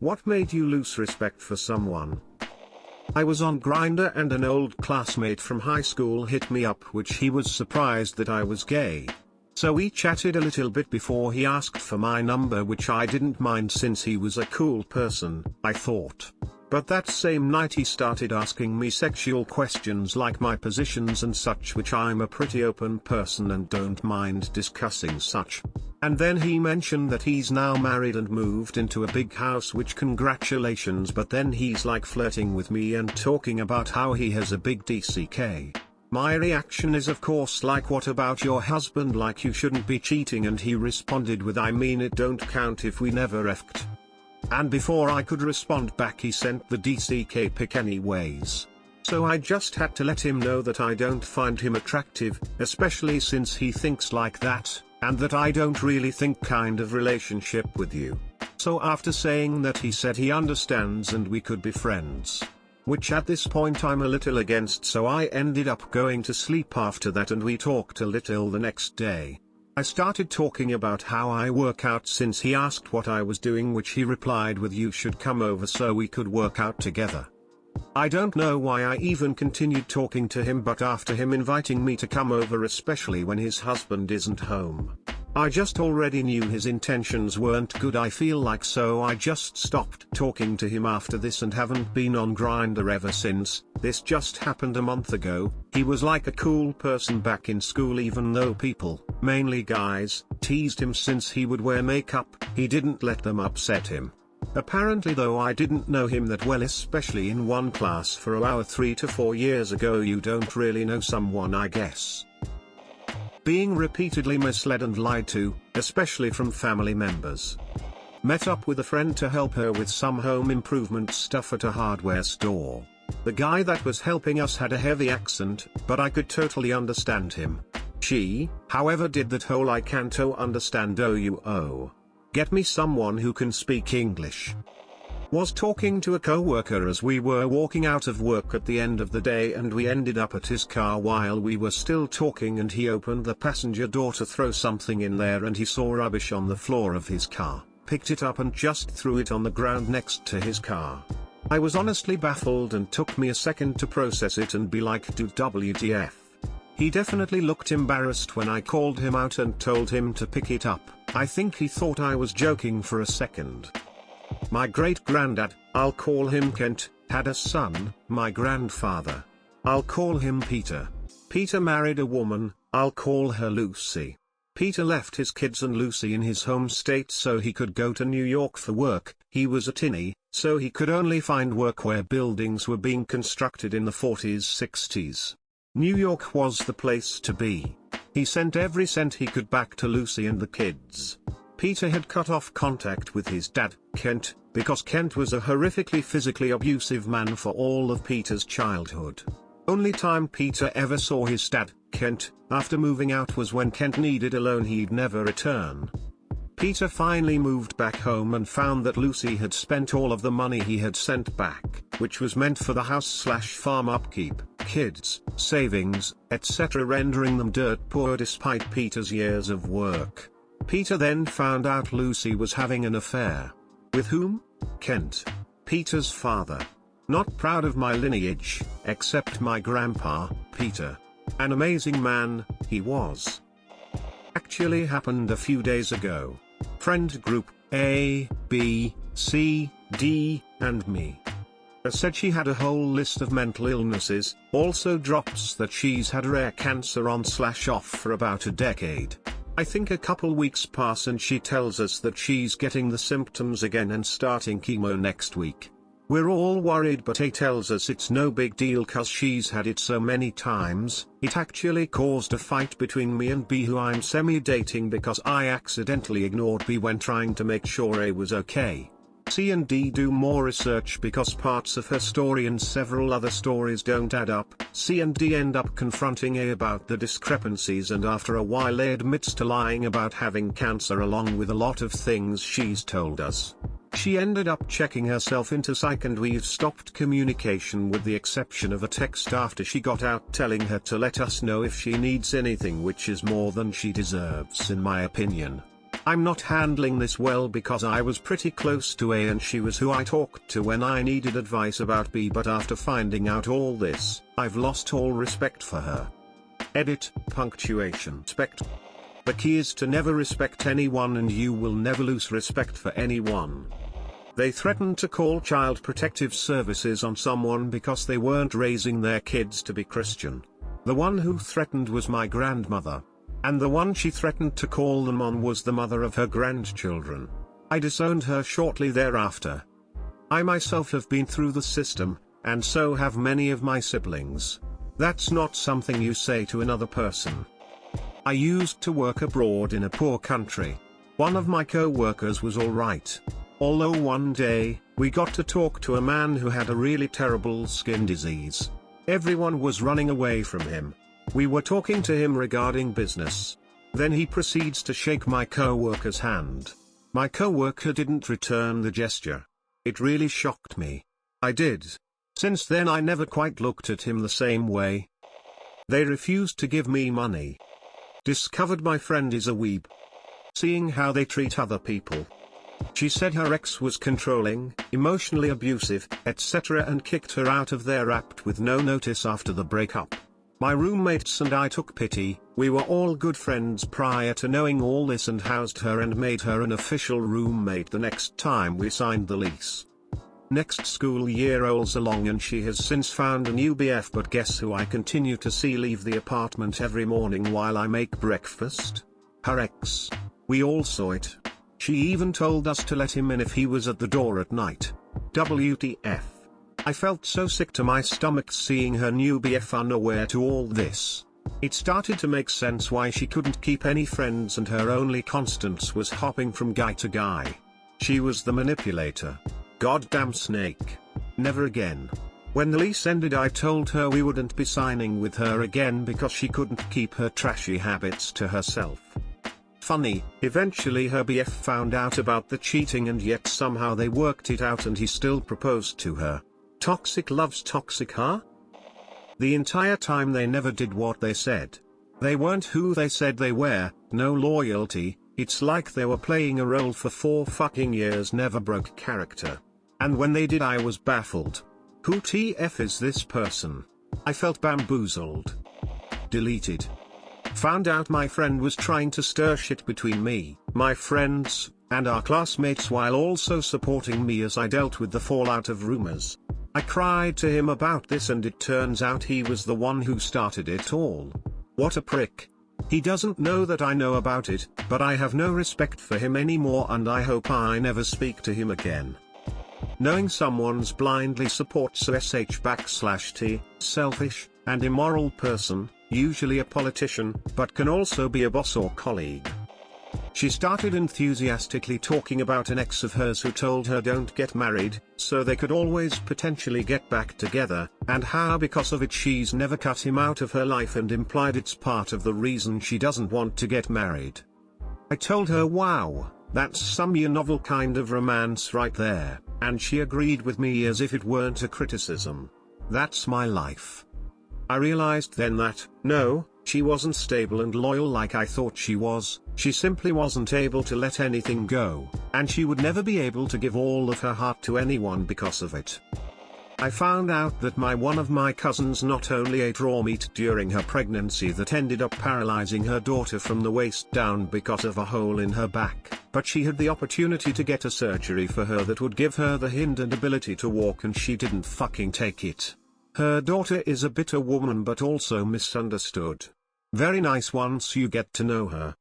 What made you lose respect for someone? I was on Grindr and an old classmate from high school hit me up, which he was surprised that I was gay. So we chatted a little bit before he asked for my number, which I didn't mind since he was a cool person, I thought. But that same night he started asking me sexual questions like my positions and such, which I'm a pretty open person and don't mind discussing such. And then he mentioned that he's now married and moved into a big house, which congratulations, but then he's like flirting with me and talking about how he has a big DCK. My reaction is of course like, what about your husband, like you shouldn't be cheating, and he responded with, I mean it don't count if we never effed. And before I could respond back he sent the DCK pic anyways. So I just had to let him know that I don't find him attractive, especially since he thinks like that, and that I don't really think kind of relationship with you. So after saying that, he said he understands and we could be friends. Which at this point I'm a little against, so I ended up going to sleep after that and we talked a little the next day. I started talking about how I work out since he asked what I was doing, which he replied with, you should come over so we could work out together. I don't know why I even continued talking to him, but after him inviting me to come over, especially when his husband isn't home, I just already knew his intentions weren't good, I feel like, so I just stopped talking to him after this and haven't been on Grindr ever since. This just happened a month ago. He was like a cool person back in school, even though people, mainly guys, teased him since he would wear makeup. He didn't let them upset him. Apparently though I didn't know him that well, especially in one class for about 3 to 4 years ago. You don't really know someone, I guess. Being repeatedly misled and lied to, especially from family members. Met up with a friend to help her with some home improvement stuff at a hardware store. The guy that was helping us had a heavy accent, but I could totally understand him. She, however, did that whole I can't understand get me someone who can speak English. Was talking to a co-worker as we were walking out of work at the end of the day, and we ended up at his car while we were still talking, and he opened the passenger door to throw something in there and he saw rubbish on the floor of his car, picked it up and just threw it on the ground next to his car. I was honestly baffled and took me a second to process it and be like, dude, WTF. He definitely looked embarrassed when I called him out and told him to pick it up. I think he thought I was joking for a second. My great-granddad, I'll call him Kent, had a son. My grandfather, I'll call him Peter. Peter married a woman, I'll call her Lucy. Peter left his kids and Lucy in his home state so he could go to New York for work. He was a tinny, so he could only find work where buildings were being constructed in the 40s, 60s. New York was the place to be. He sent every cent he could back to Lucy and the kids. Peter had cut off contact with his dad, Kent, because Kent was a horrifically physically abusive man for all of Peter's childhood. Only time Peter ever saw his dad, Kent, after moving out was when Kent needed a loan he'd never return. Peter finally moved back home and found that Lucy had spent all of the money he had sent back, which was meant for the house/farm upkeep, kids, savings, etc., rendering them dirt poor despite Peter's years of work. Peter then found out Lucy was having an affair. With whom? Kent. Peter's father. Not proud of my lineage, except my grandpa, Peter. An amazing man, he was. Actually happened a few days ago. Friend group, A, B, C, D, and me. Said she had a whole list of mental illnesses, also drops that she's had rare cancer on/off for about a decade. I think a couple weeks pass and she tells us that she's getting the symptoms again and starting chemo next week. We're all worried, but A tells us it's no big deal cause she's had it so many times. It actually caused a fight between me and B, who I'm semi-dating, because I accidentally ignored B when trying to make sure A was okay. C and D do more research because parts of her story and several other stories don't add up. C and D end up confronting A about the discrepancies, and after a while A admits to lying about having cancer along with a lot of things she's told us. She ended up checking herself into psych and we've stopped communication with the exception of a text after she got out telling her to let us know if she needs anything, which is more than she deserves in my opinion. I'm not handling this well because I was pretty close to A and she was who I talked to when I needed advice about B, but after finding out all this, I've lost all respect for her. Edit, punctuation. Respect. The key is to never respect anyone and you will never lose respect for anyone. They threatened to call Child Protective Services on someone because they weren't raising their kids to be Christian. The one who threatened was my grandmother. And the one she threatened to call them on was the mother of her grandchildren. I disowned her shortly thereafter. I myself have been through the system, and so have many of my siblings. That's not something you say to another person. I used to work abroad in a poor country. One of my co-workers was alright. Although one day, we got to talk to a man who had a really terrible skin disease. Everyone was running away from him. We were talking to him regarding business. Then he proceeds to shake my co-worker's hand. My co-worker didn't return the gesture. It really shocked me. I did. Since then I never quite looked at him the same way. They refused to give me money. Discovered my friend is a weeb. Seeing how they treat other people. She said her ex was controlling, emotionally abusive, etc. and kicked her out of their apt with no notice after the breakup. My roommates and I took pity. We were all good friends prior to knowing all this and housed her and made her an official roommate the next time we signed the lease. Next school year rolls along and she has since found a new BF, but guess who I continue to see leave the apartment every morning while I make breakfast? Her ex. We all saw it. She even told us to let him in if he was at the door at night. WTF. I felt so sick to my stomach seeing her new BF unaware to all this. It started to make sense why she couldn't keep any friends and her only constants was hopping from guy to guy. She was the manipulator. Goddamn snake. Never again. When the lease ended I told her we wouldn't be signing with her again because she couldn't keep her trashy habits to herself. Funny, eventually her BF found out about the cheating and yet somehow they worked it out and he still proposed to her. Toxic loves toxic, huh? The entire time they never did what they said. They weren't who they said they were, no loyalty, it's like they were playing a role for 4 fucking years, never broke character. And when they did I was baffled. Who TF is this person? I felt bamboozled. Deleted. Found out my friend was trying to stir shit between me, my friends, and our classmates while also supporting me as I dealt with the fallout of rumors. I cried to him about this and it turns out he was the one who started it all. What a prick. He doesn't know that I know about it, but I have no respect for him anymore and I hope I never speak to him again. Knowing someone's blindly supports a /T, selfish, and immoral person, usually a politician, but can also be a boss or colleague. She started enthusiastically talking about an ex of hers who told her don't get married, so they could always potentially get back together, and how because of it she's never cut him out of her life and implied it's part of the reason she doesn't want to get married. I told her wow, that's some novel kind of romance right there, and she agreed with me as if it weren't a criticism. That's my life. I realized then that, no, she wasn't stable and loyal like I thought she was, she simply wasn't able to let anything go, and she would never be able to give all of her heart to anyone because of it. I found out that one of my cousins not only ate raw meat during her pregnancy that ended up paralyzing her daughter from the waist down because of a hole in her back, but she had the opportunity to get a surgery for her that would give her the hindered ability to walk and she didn't fucking take it. Her daughter is a bitter woman but also misunderstood. Very nice once you get to know her.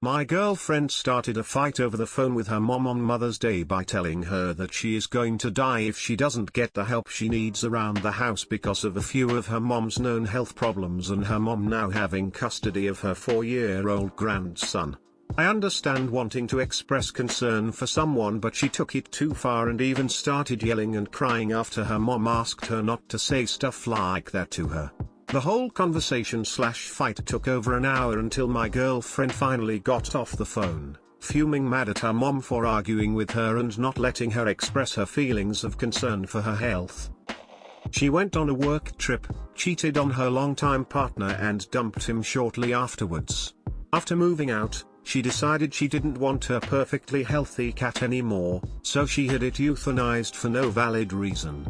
My girlfriend started a fight over the phone with her mom on Mother's Day by telling her that she is going to die if she doesn't get the help she needs around the house because of a few of her mom's known health problems and her mom now having custody of her 4-year-old grandson. I understand wanting to express concern for someone, but she took it too far and even started yelling and crying after her mom asked her not to say stuff like that to her. The whole conversation/fight took over an hour until my girlfriend finally got off the phone, fuming mad at her mom for arguing with her and not letting her express her feelings of concern for her health. She went on a work trip, cheated on her longtime partner and dumped him shortly afterwards. After moving out, She decided she didn't want her perfectly healthy cat anymore, so she had it euthanized for no valid reason.